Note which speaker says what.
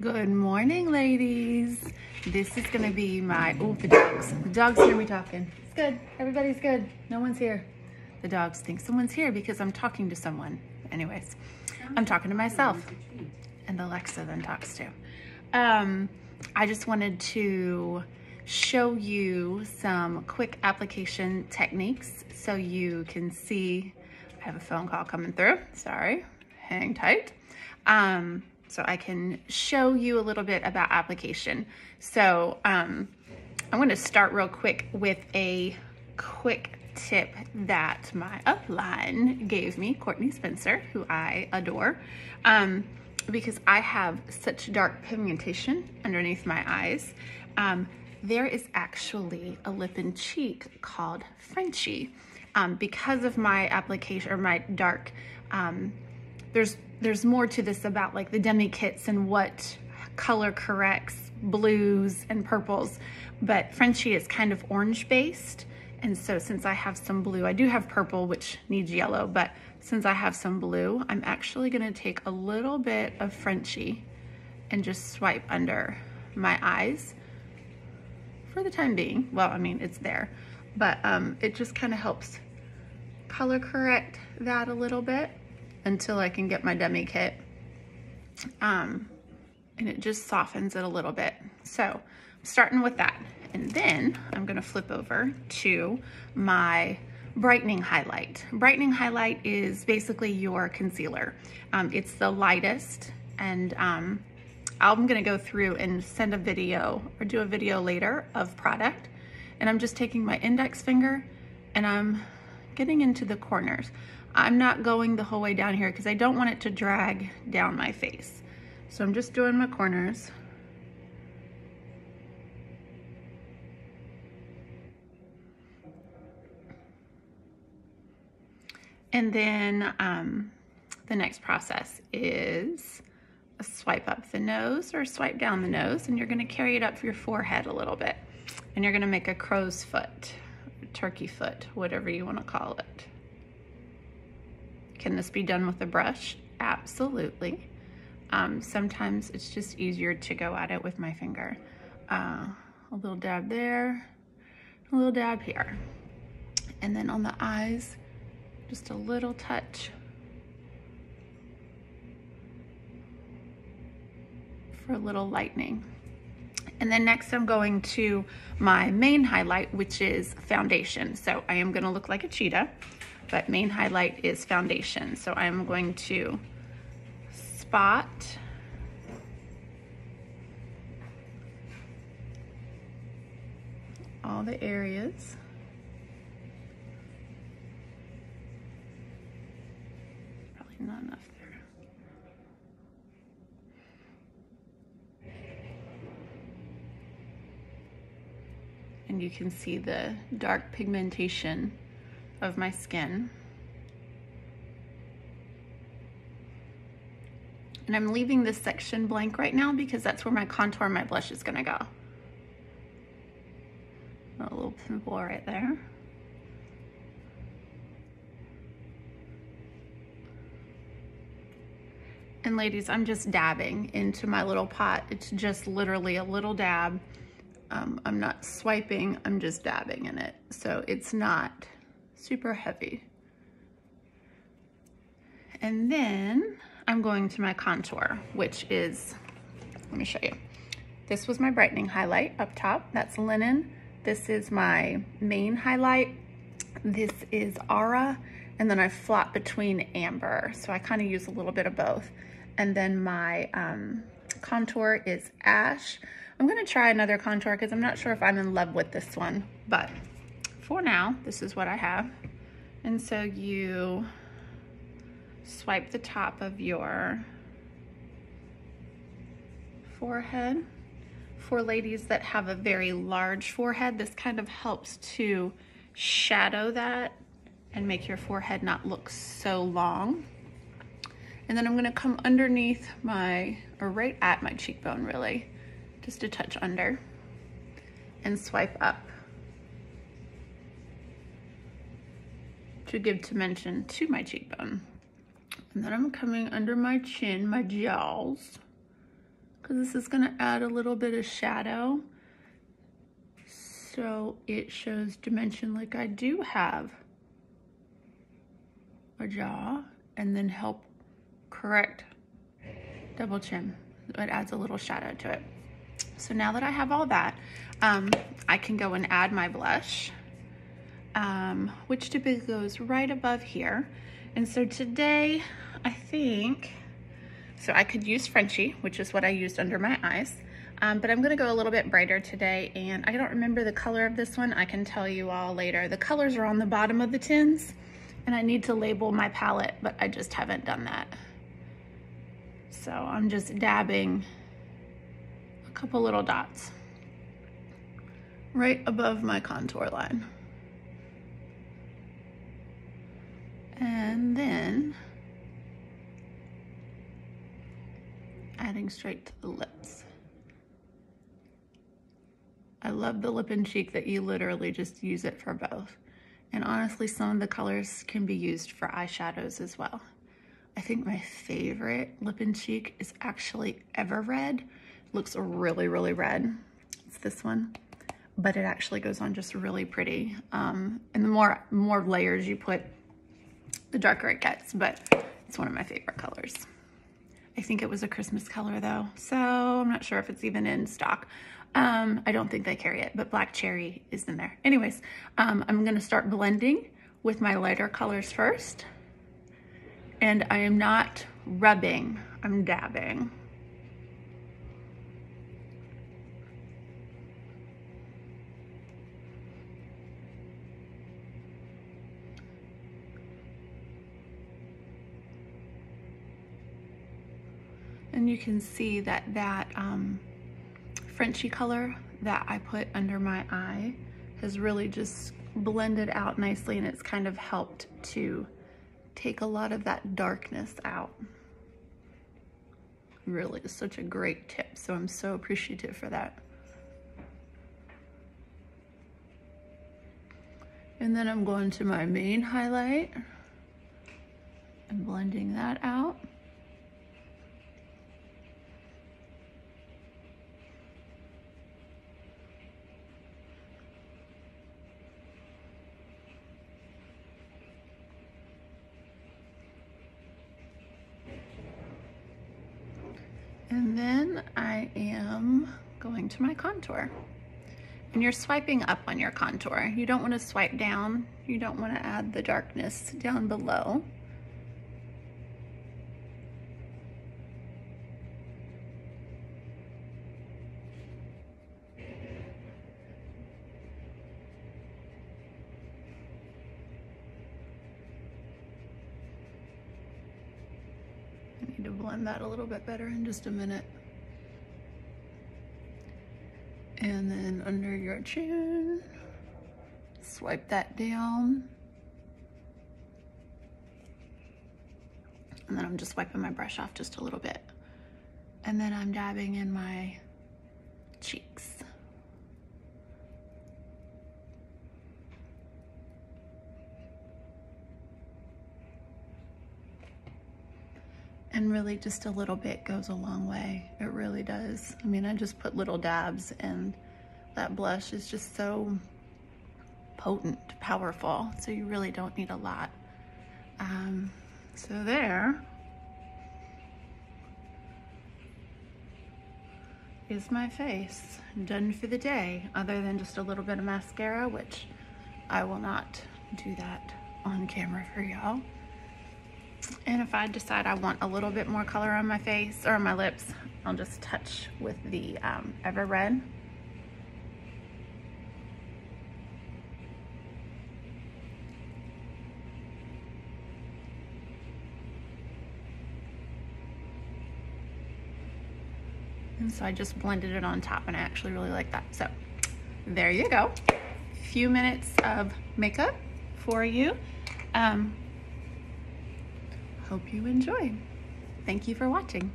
Speaker 1: Good morning, ladies. This is gonna be my, oh, the dogs hear me talking. It's good, everybody's good. No one's here. The dogs think someone's here because I'm talking to someone. Anyways, I'm talking to myself. And Alexa then talks too. I just wanted to show you some quick application techniques so you can see. I have a phone call coming through, sorry, hang tight. So I can show you a little bit about application. So I'm gonna start real quick with a quick tip that my upline gave me, Courtney Spencer, who I adore, because I have such dark pigmentation underneath my eyes. There is actually a lip and cheek called Frenchie. Because of my application or my dark, there's more to this about like the demi kits and what color corrects blues and purples, but Frenchie is kind of orange based. And so since I have some blue, I do have purple, which needs yellow, but since I have some blue, I'm actually gonna take a little bit of Frenchie and just swipe under my eyes for the time being. Well, I mean, it's there, but it just kind of helps color correct that a little bit until I can get my demi kit. And it just softens it a little bit. So I'm starting with that. And then I'm gonna flip over to my brightening highlight. Brightening highlight is basically your concealer. It's the lightest, and I'm gonna go through and send a video or do a video later of product. And I'm just taking my index finger and I'm getting into the corners. I'm not going the whole way down here because I don't want it to drag down my face. So I'm just doing my corners. And then the next process is a swipe up the nose or swipe down the nose, and you're gonna carry it up your forehead a little bit. And you're gonna make a crow's foot, turkey foot, whatever you wanna call it. Can this be done with a brush? Absolutely. Sometimes it's just easier to go at it with my finger. A little dab there, a little dab here. And then on the eyes, just a little touch for a little lightening. And then next I'm going to my main highlight, which is foundation. So I am gonna look like a cheetah, but main highlight is foundation. So I'm going to spot all the areas. Probably not enough there. And you can see the dark pigmentation of my skin. And I'm leaving this section blank right now because that's where my contour and my blush is gonna go. A little pimple right there. And ladies, I'm just dabbing into my little pot. It's just literally a little dab. I'm not swiping, I'm just dabbing in it. So it's not super heavy. And then I'm going to my contour, which is, let me show you. This was my brightening highlight up top. That's Linen. This is my main highlight. This is Aura. And then I flop between Amber. So I kind of use a little bit of both. And then my contour is Ash. I'm gonna try another contour because I'm not sure if I'm in love with this one, but for now, this is what I have. And so you swipe the top of your forehead. For ladies that have a very large forehead, this kind of helps to shadow that and make your forehead not look so long. And then I'm gonna come underneath or right at my cheekbone really, just a touch under, and swipe up to give dimension to my cheekbone. And then I'm coming under my chin, my jowls, because this is going to add a little bit of shadow so it shows dimension like I do have a jaw, and then help correct double chin. It adds a little shadow to it. So now that I have all that, I can go and add my blush, which typically goes right above here. And so today, I think, so I could use Frenchie, which is what I used under my eyes, but I'm gonna go a little bit brighter today, and I don't remember the color of this one. I can tell you all later. The colors are on the bottom of the tins, and I need to label my palette, but I just haven't done that. So I'm just dabbing a couple little dots right above my contour line. And then adding straight to the lips. I love the lip and cheek that you literally just use it for both. And honestly, some of the colors can be used for eyeshadows as well. I think my favorite lip and cheek is actually Ever Red. It looks really, really red. It's this one, but it actually goes on just really pretty. And the more layers you put, the darker it gets, but it's one of my favorite colors. I think it was a Christmas color though, so I'm not sure if it's even in stock. I don't think they carry it, but Black Cherry is in there. Anyways, I'm gonna start blending with my lighter colors first. And I am not rubbing, I'm dabbing. And you can see that Frenchie color that I put under my eye has really just blended out nicely, and it's kind of helped to take a lot of that darkness out. Really is such a great tip, so I'm so appreciative for that. And then I'm going to my main highlight and blending that out. And then I am going to my contour. And you're swiping up on your contour. You don't want to swipe down. You don't want to add the darkness down below. To blend that a little bit better in just a minute. And then under your chin, swipe that down. And then I'm just wiping my brush off just a little bit. And then I'm dabbing in my cheeks. And really just a little bit goes a long way. It really does. I mean, I just put little dabs, and that blush is just so potent, powerful. So you really don't need a lot. So there is my face done for the day, other than just a little bit of mascara, which I will not do that on camera for y'all. And if I decide I want a little bit more color on my face or on my lips, I'll just touch with the Ever Red. And so I just blended it on top, and I actually really like that. So there you go. A few minutes of makeup for you. Hope you enjoy. Thank you for watching.